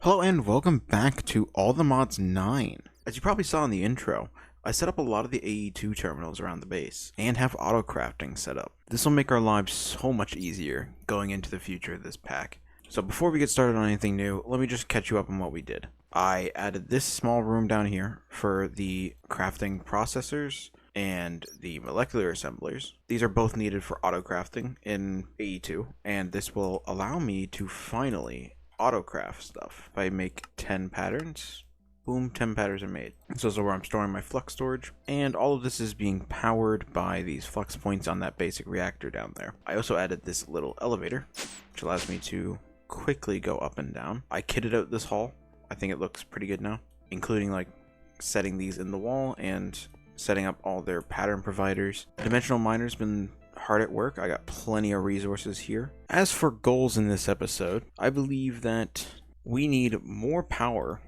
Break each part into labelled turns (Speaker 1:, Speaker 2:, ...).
Speaker 1: Hello and welcome back to All the Mods 9. As you probably saw in the intro, I set up a lot of the AE2 terminals around the base, and have auto crafting set up. This will make our lives so much easier going into the future of this pack. So before we get started on anything new, let me just catch you up on what we did. I added this small room down here for the crafting processors and the molecular assemblers. These are both needed for auto crafting in AE2, and this will allow me to finally autocraft stuff. If I make 10 patterns, boom, 10 patterns are made. So this is where I'm storing my flux storage, and all of this is being powered by these flux points on that basic reactor down there. I also added this little elevator, which allows me to quickly go up and down. I kitted out this hall. I think it looks pretty good now, including like setting these in the wall and setting up all their pattern providers. Dimensional miner's been hard at work. I got plenty of resources here. As for goals in this episode, I believe that we need more power,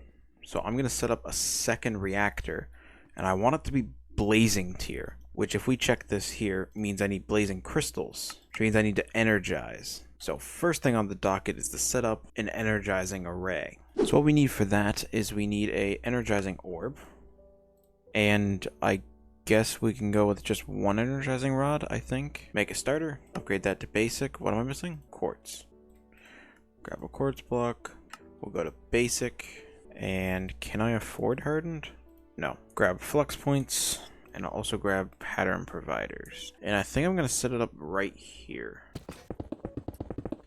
Speaker 1: so I'm going to set up a second reactor, and I want it to be blazing tier, which if we check this here means I need blazing crystals, which means I need to energize. So first thing on the docket is to set up an energizing array. So what we need for that is we need a energizing orb, and I guess we can go with just one energizing rod, I think. Make a starter, upgrade that to basic. What am I missing? Quartz. Grab a quartz block. We'll go to basic. And can I afford hardened? No. Grab flux points, and I'll also grab pattern providers. And I think I'm going to set it up right here.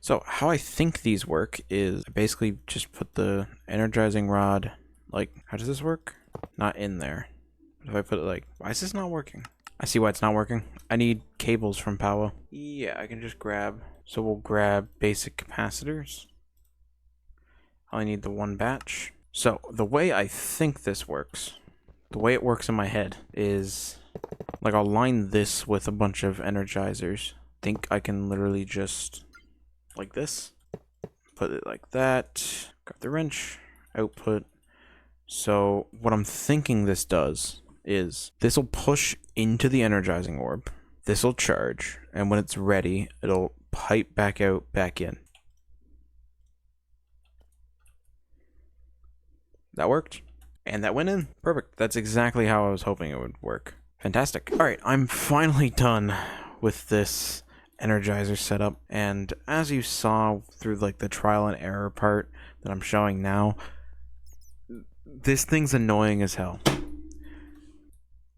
Speaker 1: So how I think these work is I basically just put the energizing rod, like, how does this work? Not in there. If I put it like, why is this not working? I see why it's not working. I need cables from Power. Yeah, I can just grab. So we'll grab basic capacitors. I need the one batch. So the way I think this works, the way it works in my head is like I'll line this with a bunch of energizers. Think I can literally just like this, put it like that, grab the wrench, output. So what I'm thinking this does is this will push into the energizing orb, this will charge, and when it's ready, it'll pipe back out, back in. That worked, and that went in. Perfect. That's exactly how I was hoping it would work. Fantastic. All right, I'm finally done with this energizer setup, and as you saw through like the trial and error part that I'm showing now, this thing's annoying as hell.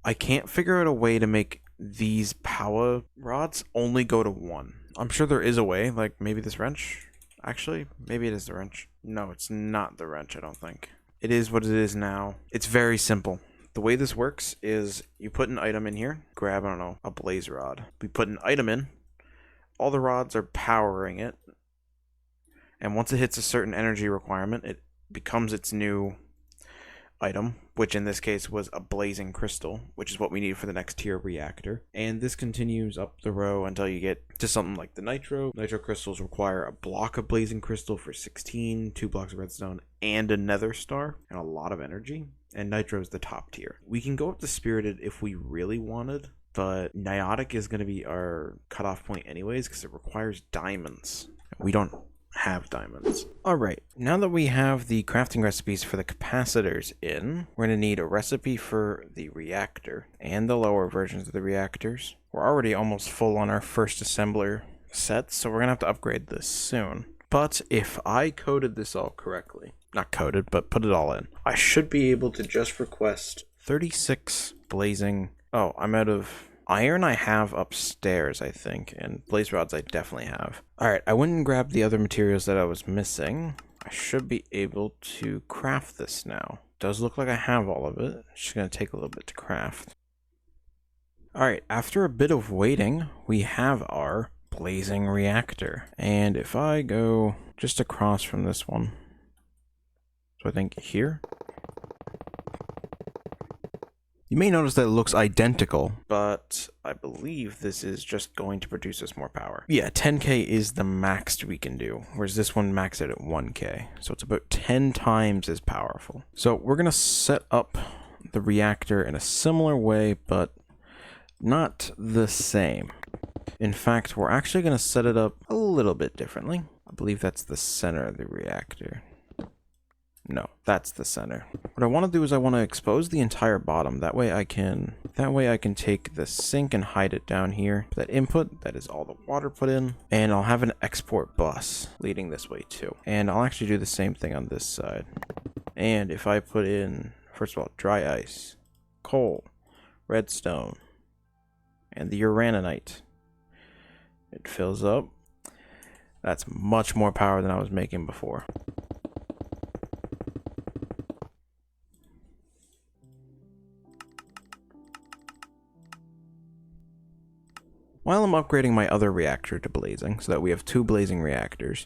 Speaker 1: I can't figure out a way to make these power rods only go to one. I'm sure there is a way, like maybe this wrench. Actually, maybe it is the wrench. No, it's not the wrench, I don't think. It is what it is now. It's very simple. The way this works is you put an item in here, grab, I don't know, a blaze rod. We put an item in, all the rods are powering it, and once it hits a certain energy requirement, it becomes its new item, which in this case was a blazing crystal, which is what we need for the next tier reactor. And this continues up the row until you get to something like the nitro. Nitro crystals require a block of blazing crystal for 16, 2 blocks of redstone, and a nether star, and a lot of energy. And nitro is the top tier. We can go up to spirited if we really wanted, but niotic is going to be our cutoff point anyways because it requires diamonds. We don't have diamonds. Alright, now that we have the crafting recipes for the capacitors in, we're going to need a recipe for the reactor and the lower versions of the reactors. We're already almost full on our first assembler set, so we're going to have to upgrade this soon. But if I coded this all correctly, not coded, but put it all in, I should be able to just request 36 blazing. Oh, I'm out of iron. I have upstairs, I think, and blaze rods I definitely have. Alright, I went and grabbed the other materials that I was missing. I should be able to craft this now. Does look like I have all of it. It's just going to take a little bit to craft. Alright, after a bit of waiting, we have our blazing reactor. And if I go just across from this one, so I think here, You may notice that it looks identical, but I believe this is just going to produce us more power. Yeah, 10k is the max we can do, whereas this one maxed out at 1k. So it's about 10 times as powerful. So we're going to set up the reactor in a similar way, but not the same. In fact, we're actually going to set it up a little bit differently. I believe that's the center of the reactor. No, that's the center. What I want to do is I want to expose the entire bottom. That way I can take the sink and hide it down here. That input, that is all the water put in. And I'll have an export bus leading this way too. And I'll actually do the same thing on this side. And if I put in, first of all, dry ice, coal, redstone, and the uraninite, it fills up. That's much more power than I was making before. While I'm upgrading my other reactor to blazing, so that we have 2 blazing reactors,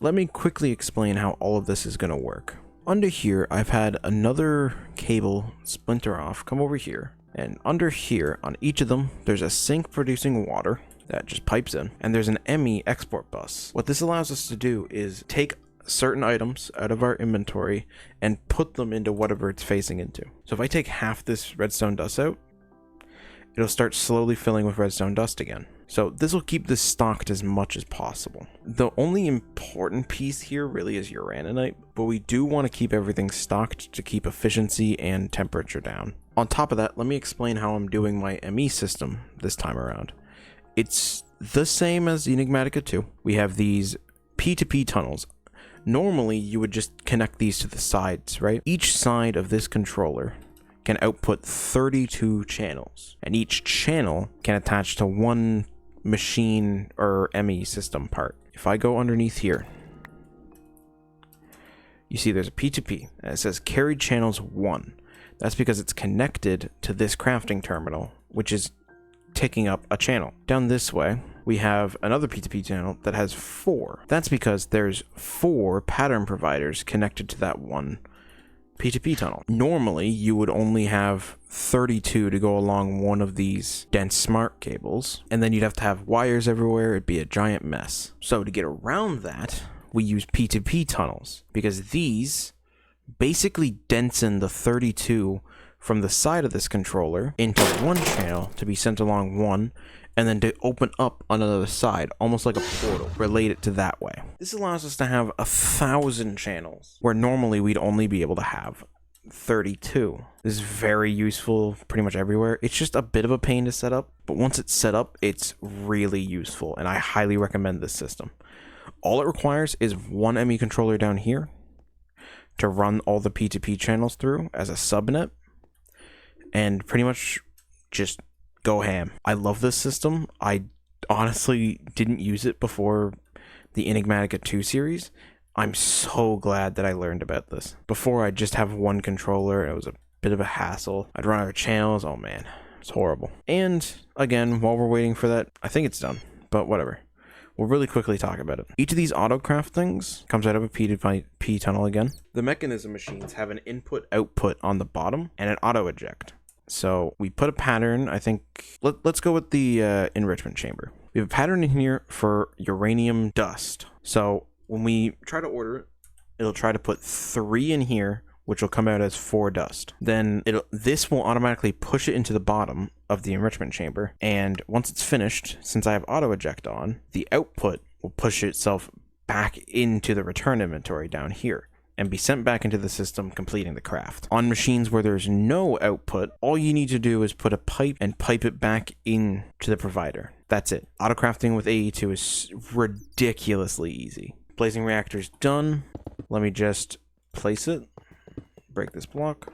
Speaker 1: let me quickly explain how all of this is going to work. Under here, I've had another cable splinter off, come over here, and under here, on each of them, there's a sink producing water that just pipes in, and there's an ME export bus. What this allows us to do is take certain items out of our inventory and put them into whatever it's facing into. So if I take half this redstone dust out, it'll start slowly filling with redstone dust again. So this will keep this stocked as much as possible. The only important piece here really is uraninite, but we do want to keep everything stocked to keep efficiency and temperature down. On top of that, let me explain how I'm doing my ME system this time around. It's the same as Enigmatica 2. We have these P2P tunnels. Normally, you would just connect these to the sides, right? Each side of this controller can output 32 channels, and each channel can attach to one machine or ME system part. If I go underneath here, you see there's a P2P, and it says carried channels 1. That's because it's connected to this crafting terminal, which is taking up a channel. Down this way, we have another P2P channel that has 4. That's because there's 4 pattern providers connected to that one P2P tunnel. Normally, you would only have 32 to go along one of these dense smart cables, and then you'd have to have wires everywhere. It'd be a giant mess. So to get around that, we use P2P tunnels, because these basically densen the 32 from the side of this controller into one channel to be sent along one, and then to open up on another side, almost like a portal, relate it to that way. This allows us to have 1,000 channels, where normally we'd only be able to have 32. This is very useful pretty much everywhere. It's just a bit of a pain to set up, but once it's set up, it's really useful, and I highly recommend this system. All it requires is one ME controller down here to run all the P2P channels through as a subnet, and pretty much just go ham. I love this system. I honestly didn't use it before the Enigmatica 2 series. I'm so glad that I learned about this. Before, I'd just have one controller. It was a bit of a hassle. I'd run out of channels. Oh man, it's horrible. And again, while we're waiting for that, I think it's done, but whatever. We'll really quickly talk about it. Each of these auto-craft things comes out of a P2P tunnel again. The mechanism machines have an input-output on the bottom and an auto-eject. So we put a pattern, I think, let's go with the enrichment chamber. We have a pattern in here for uranium dust. So when we try to order it, it'll try to put 3 in here, which will come out as 4 dust. Then this will automatically push it into the bottom of the enrichment chamber. And once it's finished, since I have auto eject on, the output will push itself back into the return inventory down here and be sent back into the system, completing the craft. On machines where there's no output, all you need to do is put a pipe and pipe it back in to the provider. That's it. Auto crafting with AE2 is ridiculously easy. Blazing reactor's done. Let me just place it. Break this block.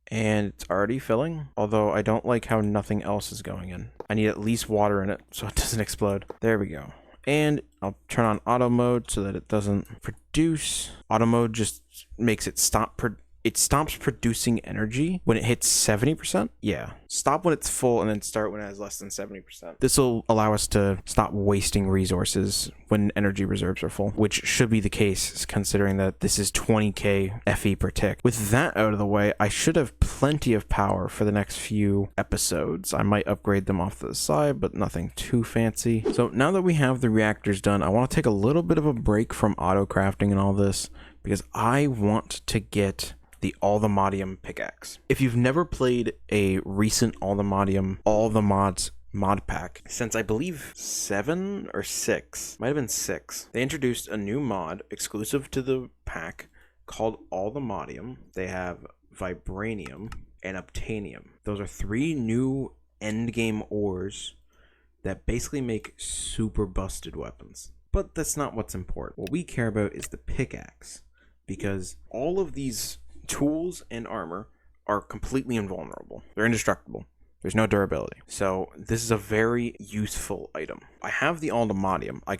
Speaker 1: And it's already filling, although I don't like how nothing else is going in. I need at least water in it so it doesn't explode. There we go. And I'll turn on auto mode so that it doesn't produce. Auto mode just makes it stop it stops producing energy when it hits 70%. Yeah. Stop when it's full and then start when it has less than 70%. This will allow us to stop wasting resources when energy reserves are full, which should be the case considering that this is 20k FE per tick. With that out of the way, I should have plenty of power for the next few episodes. I might upgrade them off to the side, but nothing too fancy. So now that we have the reactors done, I want to take a little bit of a break from auto crafting and all this because I want to get the All the Modium pickaxe. If you've never played a recent All the Modium, All the Mods mod pack since I believe 7 or 6, might have been 6, they introduced a new mod exclusive to the pack called All the Modium. They have Vibranium and Obtanium. Those are 3 new endgame ores that basically make super busted weapons. But that's not what's important. What we care about is the pickaxe, because all of these tools and armor are completely invulnerable. They're indestructible. There's no durability. So this is a very useful item. I have the All the Modium. I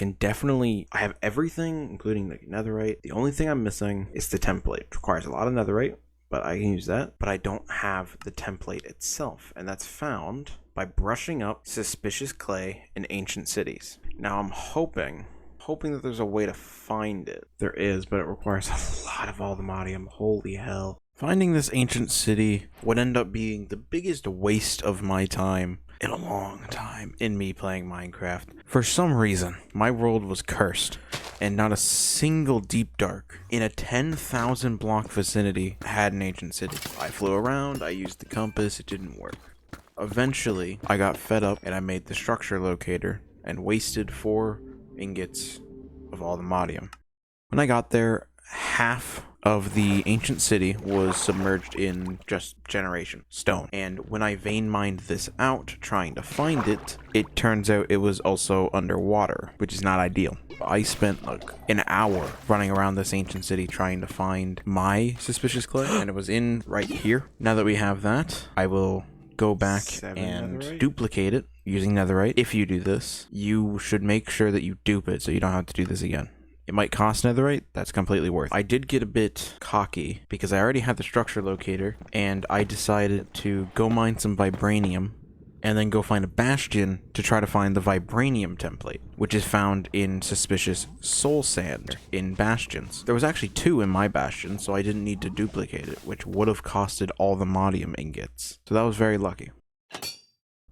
Speaker 1: have everything, including the netherite. The only thing I'm missing is the template. It requires a lot of netherite, but I can use that. But I don't have the template itself, and that's found by brushing up suspicious clay in ancient cities. Now I'm hoping that there's a way to find it. There is, but it requires a lot of All the Modium. Holy hell. Finding this ancient city would end up being the biggest waste of my time in a long time in me playing Minecraft. For some reason, my world was cursed, and not a single deep dark in a 10,000 block vicinity had an ancient city. I flew around, I used the compass, it didn't work. Eventually, I got fed up and I made the structure locator and wasted 4 ingots of All the Modium. When I got there, half of the ancient city was submerged in just generation stone, and when I vein mined this out trying to find it, it turns out it was also underwater, which is not ideal. I spent like an hour running around this ancient city trying to find my suspicious clay, and it was in right here. Now that we have that, I will go back and duplicate it using netherite. If you do this, you should make sure that you dupe it so you don't have to do this again. It might cost netherite, that's completely worth it. I did get a bit cocky because I already had the structure locator, and I decided to go mine some vibranium and then go find a bastion to try to find the vibranium template, which is found in suspicious soul sand in bastions. There was actually 2 in my bastion, so I didn't need to duplicate it, which would have costed all the modium ingots. So that was very lucky.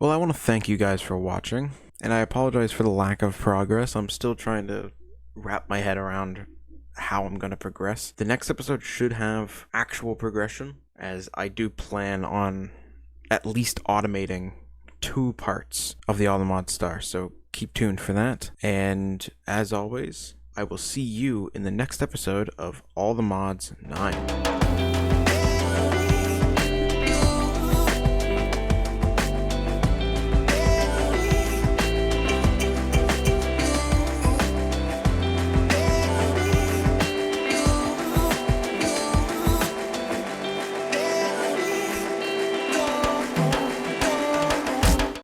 Speaker 1: Well, I want to thank you guys for watching, and I apologize for the lack of progress. I'm still trying to wrap my head around how I'm going to progress. The next episode should have actual progression, as I do plan on at least automating 2 parts of the All the Mod Star, so keep tuned for that. And as always, I will see you in the next episode of All the Mods 9.